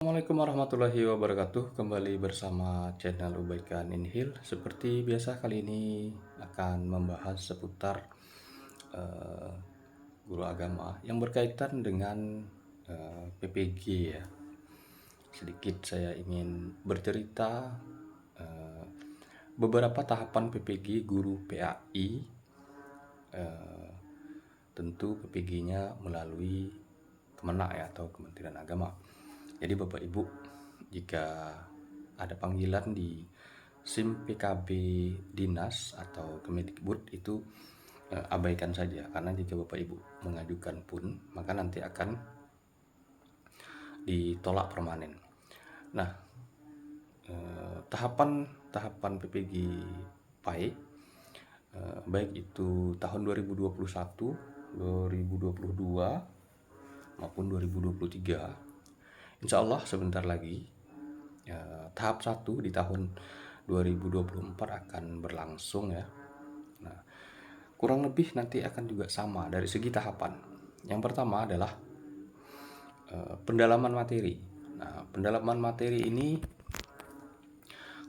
Assalamualaikum warahmatullahi wabarakatuh. Kembali bersama channel Ubaikan Inhil. Seperti biasa kali ini akan membahas seputar eh, guru agama yang berkaitan dengan PPG ya. Sedikit saya ingin bercerita eh, beberapa tahapan PPG guru PAI. Tentu PPG-nya melalui Kemenak ya, atau Kementerian Agama. Jadi Bapak Ibu, jika ada panggilan di SIM PKB Dinas atau Kemendikbud itu abaikan saja, karena jika Bapak Ibu mengajukan pun maka nanti akan ditolak permanen. Nah, tahapan PPG PAI baik itu tahun 2021, 2022 maupun 2023, insya Allah sebentar lagi tahap 1 di tahun 2024 akan berlangsung ya. Nah, kurang lebih nanti akan juga sama dari segi tahapan. Yang pertama adalah pendalaman materi. Nah, pendalaman materi ini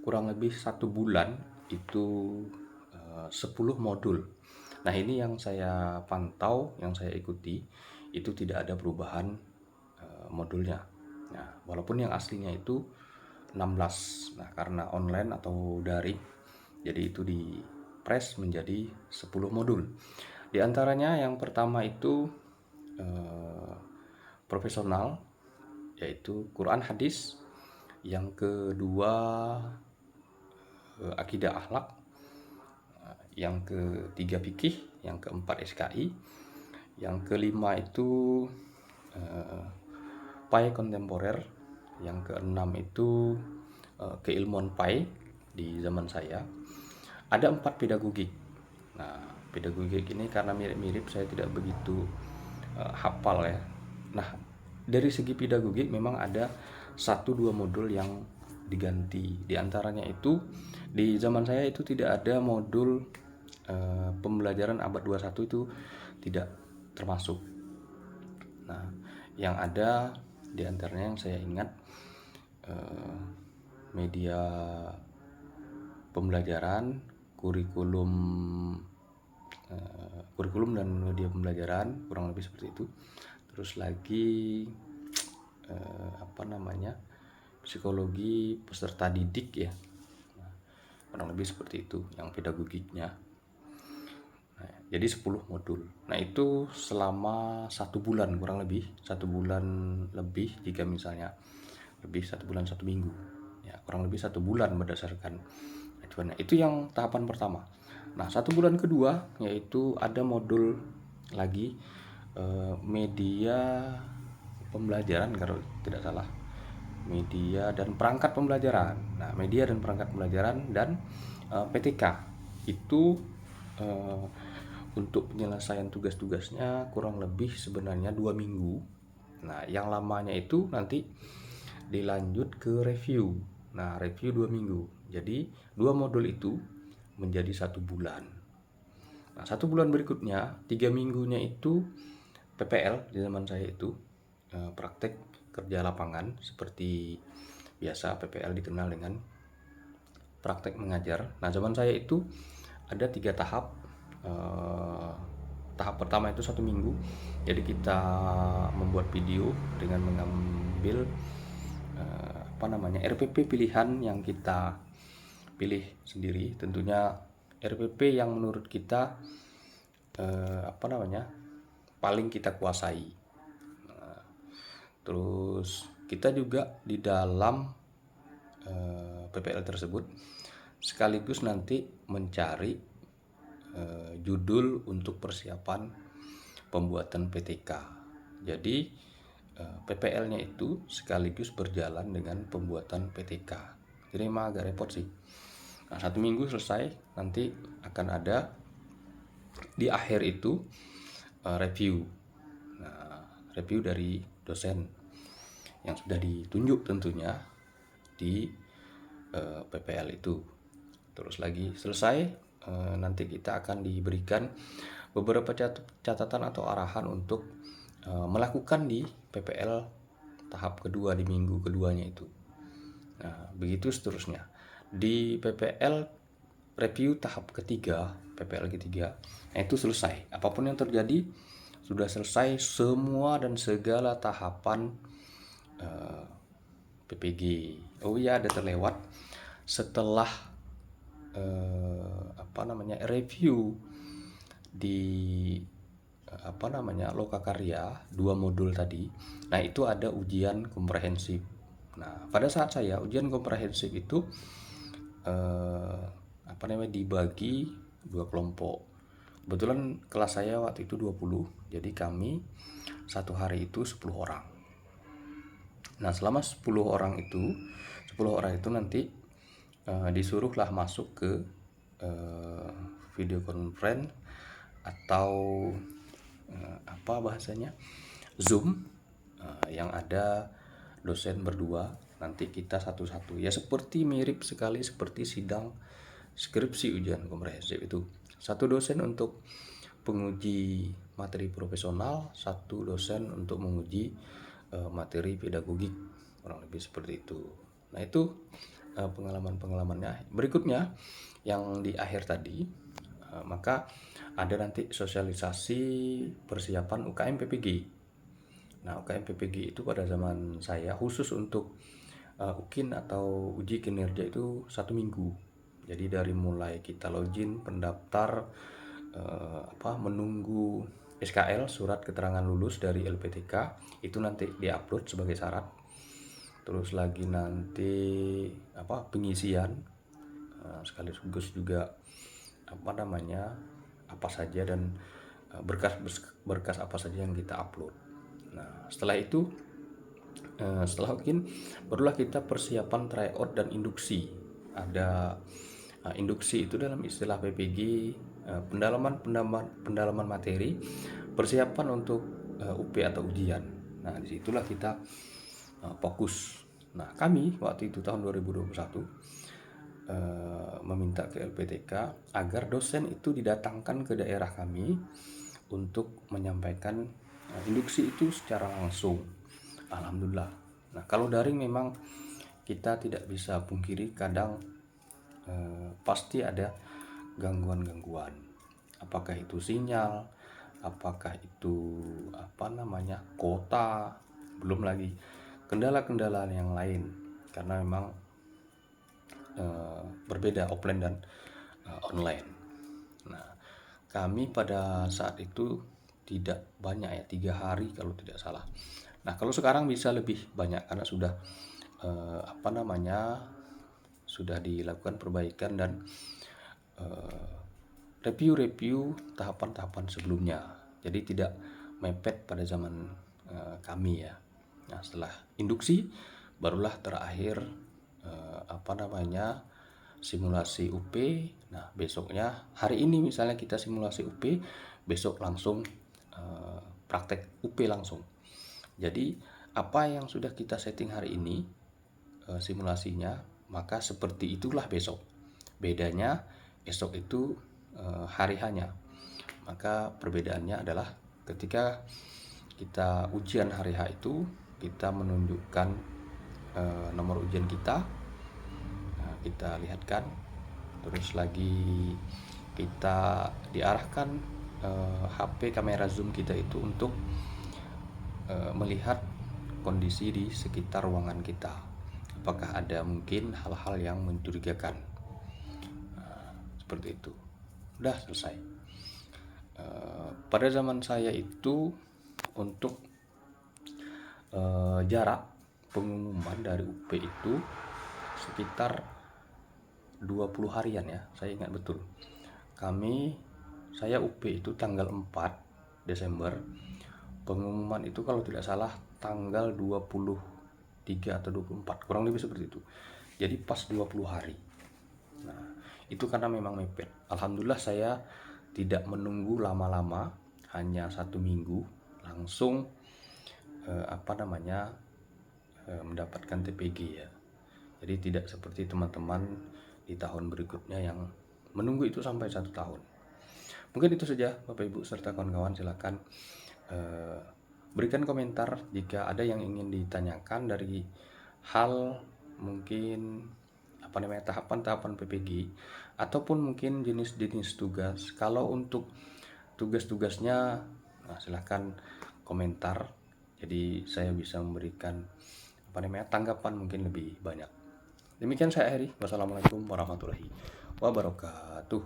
kurang lebih 1 bulan itu 10 modul. Nah, ini yang saya pantau, yang saya ikuti, itu tidak ada perubahan modulnya. Nah, walaupun yang aslinya itu 16. Nah, karena online atau daring, jadi itu di press menjadi 10 modul. Di antaranya yang pertama itu profesional, yaitu Quran hadis. Yang kedua akidah akhlak. Yang ketiga fikih. Yang keempat SKI. Yang kelima itu PAI kontemporer. Yang keenam itu keilmuan PAI di zaman saya. Ada 4 pedagogik. Nah, pedagogik ini karena mirip-mirip saya tidak begitu hafal ya. Nah, dari segi pedagogik memang ada 1-2 modul yang diganti. Di antaranya itu di zaman saya itu tidak ada modul pembelajaran abad 21, itu tidak termasuk. Nah, yang ada di antaranya yang saya ingat media pembelajaran, kurikulum dan media pembelajaran, kurang lebih seperti itu. Terus lagi psikologi peserta didik ya. Nah, kurang lebih seperti itu yang pedagogiknya. Nah, jadi 10 modul. Nah, itu selama 1 bulan, kurang lebih 1 bulan lebih, jika misalnya lebih 1 bulan 1 minggu ya, kurang lebih 1 bulan berdasarkan acuannya. Itu yang tahapan pertama. Nah, 1 bulan kedua yaitu ada modul lagi media pembelajaran, kalau tidak salah, media dan perangkat pembelajaran. Nah, media dan perangkat pembelajaran dan PTK itu untuk penyelesaian tugas-tugasnya kurang lebih sebenarnya 2 minggu. Nah, yang lamanya itu nanti dilanjut ke review. Nah, review 2 minggu. Jadi 2 modul itu menjadi 1 bulan. Nah, 1 bulan berikutnya 3 minggunya itu PPL. Di zaman saya itu praktek kerja lapangan, seperti biasa PPL dikenal dengan praktek mengajar. Nah, zaman saya itu ada 3 tahap. Tahap pertama itu 1 minggu. Jadi kita membuat video dengan mengambil RPP pilihan yang kita pilih sendiri. Tentunya RPP yang menurut kita paling kita kuasai. Terus kita juga di dalam PPL tersebut sekaligus nanti mencari judul untuk persiapan pembuatan PTK. Jadi PPL-nya itu sekaligus berjalan dengan pembuatan PTK. Jadi memang agak repot sih. Nah, 1 minggu selesai, nanti akan ada di akhir itu review. Nah, review dari dosen yang sudah ditunjuk tentunya di PPL itu. Terus lagi selesai, nanti kita akan diberikan beberapa catatan atau arahan untuk melakukan di PPL tahap kedua di minggu keduanya itu. Nah, begitu seterusnya. Di PPL review tahap ketiga, PPL ketiga, nah itu selesai. Apapun yang terjadi sudah selesai semua dan segala tahapan PPG. Oh iya, ada terlewat setelah review di lokakarya 2 modul tadi. Nah, itu ada ujian komprehensif. Nah, pada saat saya ujian komprehensif itu dibagi 2 kelompok. Kebetulan kelas saya waktu itu 20, jadi kami satu hari itu 10 orang. Nah, selama 10 orang itu nanti disuruhlah masuk ke video conference atau Zoom, yang ada dosen berdua, nanti kita satu-satu ya, seperti mirip sekali seperti sidang skripsi ujian komprehensif itu. Satu dosen untuk penguji materi profesional, satu dosen untuk menguji materi pedagogik, kurang lebih seperti itu. Nah, itu pengalaman-pengalamannya. Berikutnya yang di akhir tadi, maka ada nanti sosialisasi persiapan UKM PPG. Nah, UKM PPG itu pada zaman saya khusus untuk UKIN atau uji kinerja itu 1 minggu. Jadi dari mulai kita login, pendaftar, menunggu SKL, surat keterangan lulus dari LPTK, itu nanti diupload sebagai syarat. Terus lagi nanti pengisian, sekaligus juga apa saja dan berkas apa saja yang kita upload. Nah, setelah itu setelah mungkin barulah kita persiapan tryout dan induksi. Ada induksi itu dalam istilah PPG, pendalaman materi, persiapan untuk UP atau ujian. Nah, disitulah kita fokus. Nah, kami waktu itu tahun 2021 meminta ke LPTK agar dosen itu didatangkan ke daerah kami untuk menyampaikan induksi itu secara langsung. Alhamdulillah. Nah, kalau daring memang kita tidak bisa pungkiri kadang pasti ada gangguan-gangguan. Apakah itu sinyal, apakah itu kuota, belum lagi kendala-kendala yang lain, karena memang berbeda offline dan online. Nah, kami pada saat itu tidak banyak ya, 3 hari kalau tidak salah. Nah, kalau sekarang bisa lebih banyak karena sudah sudah dilakukan perbaikan dan review tahapan-tahapan sebelumnya. Jadi tidak mepet pada zaman kami ya. Nah, setelah induksi barulah terakhir simulasi UP. Nah, besoknya hari ini misalnya kita simulasi UP, besok langsung praktek UP langsung. Jadi apa yang sudah kita setting hari ini simulasinya, maka seperti itulah besok. Bedanya esok itu hari hanya. Maka perbedaannya adalah ketika kita ujian hari H itu kita menunjukkan nomor ujian kita, kita lihatkan, terus lagi kita diarahkan HP kamera zoom kita itu untuk melihat kondisi di sekitar ruangan kita, apakah ada mungkin hal-hal yang mencurigakan. Seperti itu. Udah selesai. Pada zaman saya itu untuk jarak pengumuman dari UP itu sekitar 20 harian ya, saya ingat betul. Saya UP itu tanggal 4 Desember, pengumuman itu kalau tidak salah tanggal 23 atau 24, kurang lebih seperti itu. Jadi pas 20 hari. Nah, itu karena memang mepet. Alhamdulillah saya tidak menunggu lama-lama, hanya 1 minggu langsung mendapatkan TPG ya. Jadi tidak seperti teman-teman di tahun berikutnya yang menunggu itu sampai 1 tahun. Mungkin itu saja Bapak Ibu serta kawan-kawan, silakan berikan komentar jika ada yang ingin ditanyakan dari hal mungkin tahapan-tahapan PPG ataupun mungkin jenis-jenis tugas. Kalau untuk tugas-tugasnya, nah, silahkan komentar. Jadi saya bisa memberikan tanggapan mungkin lebih banyak. Demikian saya akhiri. Wassalamualaikum warahmatullahi wabarakatuh.